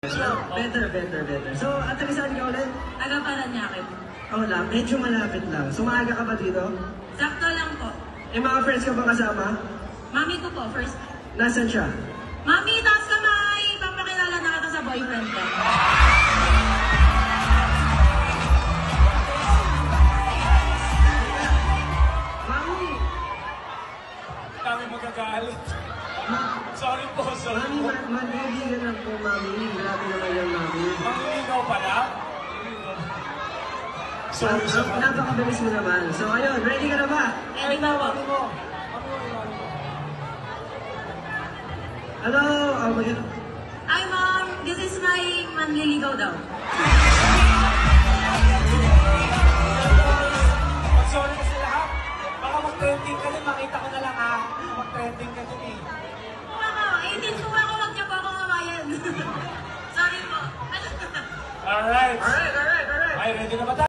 Better. So, at taga saan ka ulit? Taga Paranaque. Oh, medyo malapit lang. So, maaga ka ba dito? Sakto lang po. Eh, mga friends ka ba kasama? Mami ko po, first. Nasaan siya? Mami, taas kamay! Papakilala na kita sa boyfriend ko. Mami! Kami magagalit. Sorry po. Mami, mag-ibigan lang po, Mami. Grabe naman yan, Mami. Mangliligaw pala? Sorry. Napakabilis mo naman. So, ayun, ready ka na ba? Ready na po. Hello! Hi, Mom! This is my manliligaw daw. Sorry kasi lahat. Baka mag-trending ka din. Makita ko na lang ha. Mag-trending ka din eh. Kung ako, 18 po ako, wag niya po ako mamayan. Sorry po. Alright. Alright. Ay, ready na ba tayo?